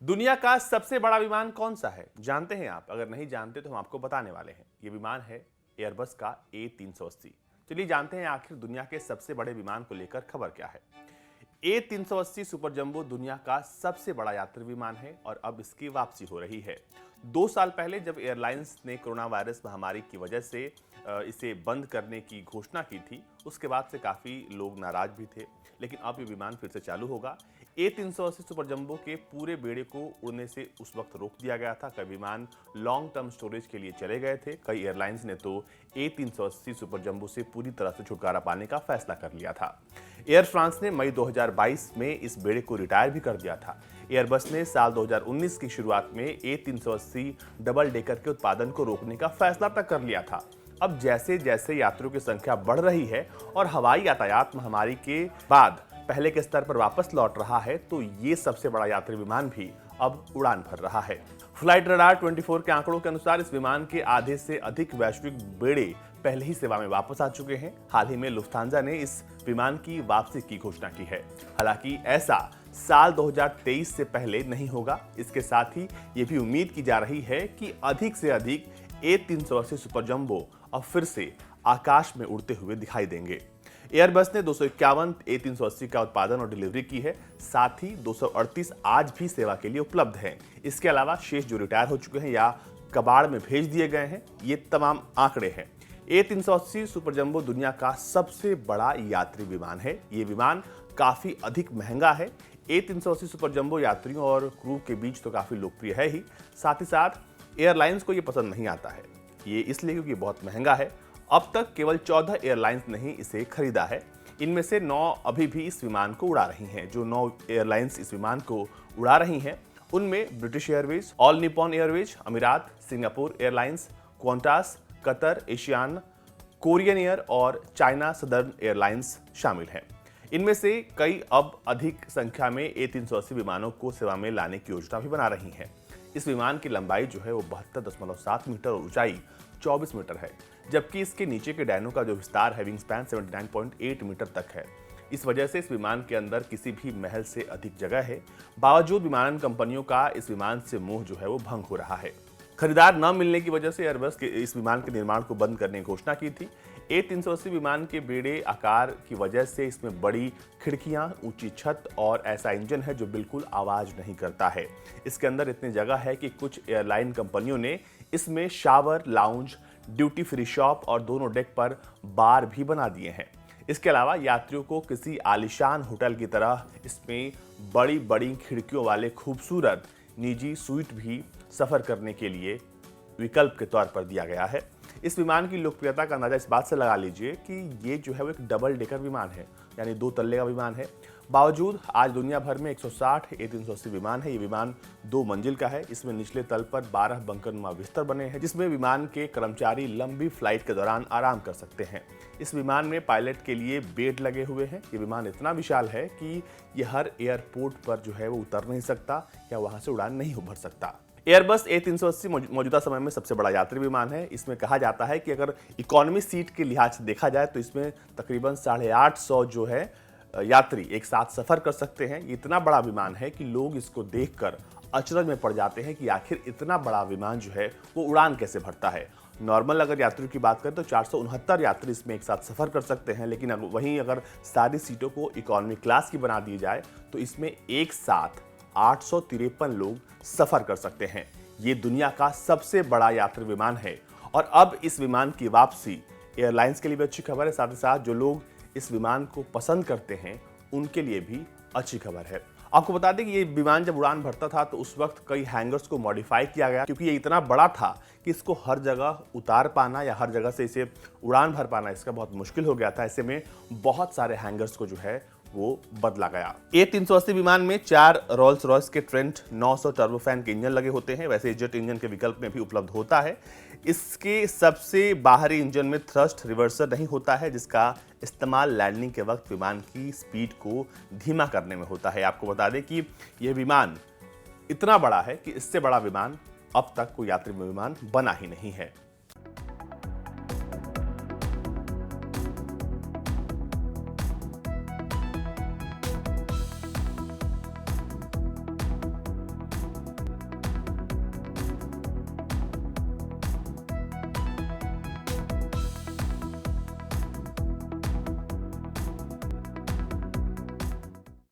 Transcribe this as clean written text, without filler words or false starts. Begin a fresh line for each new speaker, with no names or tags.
दुनिया का सबसे बड़ा विमान कौन सा है, जानते हैं आप? अगर नहीं जानते तो हम आपको बताने वाले हैं। ये विमान है एयरबस का A380। चलिए जानते हैं आखिर दुनिया के सबसे बड़े विमान को लेकर खबर क्या है। A380 सुपर जंबो दुनिया का सबसे बड़ा यात्री विमान है और अब इसकी वापसी हो रही है। 2 साल पहले जब एयरलाइंस ने कोरोना वायरस महामारी की वजह से इसे बंद करने की घोषणा की थी, उसके बाद से काफ़ी लोग नाराज भी थे, लेकिन अब ये विमान फिर से चालू होगा। A380 सुपर जंबो के पूरे बेड़े को उड़ने से उस वक्त रोक दिया गया था। कई विमान लॉन्ग टर्म स्टोरेज के लिए चले गए थे। कई एयरलाइंस ने तो A380 सुपर जंबो से पूरी तरह से छुटकारा पाने का फैसला कर लिया था। एयर फ्रांस ने मई 2022 में इस बेड़े को रिटायर भी कर दिया था। एयरबस ने साल 2019 की शुरुआत में A380 डबल डेकर के उत्पादन को रोकने का फैसला तक कर लिया था। अब जैसे जैसे यात्रियों की संख्या बढ़ रही है और हवाई यातायात महामारी के बाद पहले के स्तर पर वापस लौट रहा है, तो ये सबसे बड़ा यात्री विमान भी अब उड़ान भर रहा है। फ्लाइट रडार 24 के आंकड़ों के अनुसार इस विमान के आधे से अधिक वैश्विक बेड़े पहले ही सेवा में वापस आ चुके हैं। हाल ही में लुफ्थांजा ने इस विमान की वापसी की घोषणा की है। हालांकि ऐसा साल 2023 से पहले नहीं होगा। इसके साथ ही ये भी उम्मीद की जा रही है कि अधिक से अधिक A380 सुपर जंबो अब फिर से आकाश में उड़ते हुए दिखाई देंगे। एयरबस ने 251 A380 का उत्पादन और डिलीवरी की है। साथ ही 238 आज भी सेवा के लिए उपलब्ध हैं। इसके अलावा शेष जो रिटायर हो चुके हैं या कबाड़ में भेज दिए गए हैं, ये तमाम आंकड़े हैं। A380 सुपर जंबो दुनिया का सबसे बड़ा यात्री विमान है। ये विमान काफी अधिक महंगा है। A380 सुपर जंबो यात्रियों और क्रू के बीच तो काफी लोकप्रिय है ही, साथ ही साथ एयरलाइंस को ये पसंद नहीं आता है। ये इसलिए क्योंकि बहुत महंगा है। अब तक केवल 14 एयरलाइंस ने ही इसे खरीदा है। इनमें से 9 अभी भी इस विमान को उड़ा रही हैं। जो 9 एयरलाइंस इस विमान को उड़ा रही हैं, उनमें British Airways, All Nippon Airways, Emirates, Singapore Airlines, Qantas, Qatar, Asiana, Korean Air और चाइना सदर्न एयरलाइंस शामिल हैं। इनमें से कई अब अधिक संख्या में A380 विमानों को सेवा में लाने की योजना भी बना रही हैं। इस विमान की लंबाई जो है वो 72.7 मीटर और ऊंचाई 24 मीटर है, जबकि इसके नीचे के डैनों का जो विस्तार है विंग स्पैन 79.8 मीटर तक है। इस वजह से इस विमान के अंदर किसी भी महल से अधिक जगह है। बावजूद विमानन कंपनियों का इस विमान से मोह जो है वो भंग हो रहा है। खरीदार न मिलने की वजह से एयरबस के इस विमान के निर्माण को बंद करने की घोषणा की थी। A380 विमान के बेड़े आकार की वजह से इसमें बड़ी खिड़कियां, ऊंची छत और ऐसा इंजन है जो बिल्कुल आवाज नहीं करता है। इसके अंदर इतनी जगह है कि कुछ एयरलाइन कंपनियों ने इसमें shower, lounge, duty free shop और दोनों डेक पर बार भी बना दिए हैं। इसके अलावा यात्रियों को किसी आलीशान होटल की तरह इसमें बड़ी बड़ी खिड़कियों वाले खूबसूरत निजी स्वीट भी सफर करने के लिए विकल्प के तौर पर दिया गया है। इस विमान की लोकप्रियता का अंदाजा इस बात से लगा लीजिए कि ये जो है वो एक डबल डेकर विमान है, यानी 2 तल्ले का विमान है। बावजूद आज दुनिया भर में 160 A380 विमान है। ये विमान 2 मंजिल का है। इसमें निचले तल पर 12 बंकरनुमा बिस्तर बने हैं, जिसमें विमान के कर्मचारी लंबी फ्लाइट के दौरान आराम कर सकते हैं। इस विमान में पायलट के लिए बेड लगे हुए हैं। ये विमान इतना विशाल है कि ये हर एयरपोर्ट पर जो है वो उतर नहीं सकता या वहां से उड़ान नहीं भर सकता। एयरबस A380 मौजूदा समय में सबसे बड़ा यात्री विमान है। इसमें कहा जाता है कि अगर इकोनॉमी सीट के लिहाज से देखा जाए तो इसमें तकरीबन 850 जो है यात्री एक साथ सफर कर सकते हैं। ये इतना बड़ा विमान है कि लोग इसको देखकर अचरज में पड़ जाते हैं कि आखिर इतना बड़ा विमान जो है वो उड़ान कैसे भरता है। नॉर्मल अगर यात्रियों की बात करें तो 469 यात्री इसमें एक साथ सफर कर सकते हैं, लेकिन वहीं अगर सारी सीटों को इकोनॉमी क्लास की बना दी जाए तो इसमें एक साथ 853 लोग सफर कर सकते हैं। ये दुनिया का सबसे बड़ा यात्री विमान है और अब इस विमान की वापसी एयरलाइंस के लिए भी अच्छी खबर है। साथ ही साथ जो लोग इस विमान को पसंद करते हैं उनके लिए भी अच्छी खबर है। आपको बता दें कि ये विमान जब उड़ान भरता था तो उस वक्त कई हैंगर्स को मॉडिफाई किया गया, क्योंकि ये इतना बड़ा था कि इसको हर जगह उतार पाना या हर जगह से इसे उड़ान भर पाना इसका बहुत मुश्किल हो गया था। ऐसे में बहुत सारे हैंगर्स को जो है वो बदला गया। A380 विमान में 4 रोल्स रॉयस के ट्रेंट 900 टर्बोफैन के इंजन लगे होते हैं। वैसे जेट इंजन के विकल्प में भी उपलब्ध होता है। इसके सबसे बाहरी इंजन में थ्रस्ट रिवर्सर नहीं होता है, जिसका इस्तेमाल लैंडिंग के वक्त विमान की स्पीड को धीमा करने में होता है। आपको बता दें कि यह विमान इतना बड़ा है कि इससे बड़ा विमान अब तक कोई यात्री विमान बना ही नहीं है।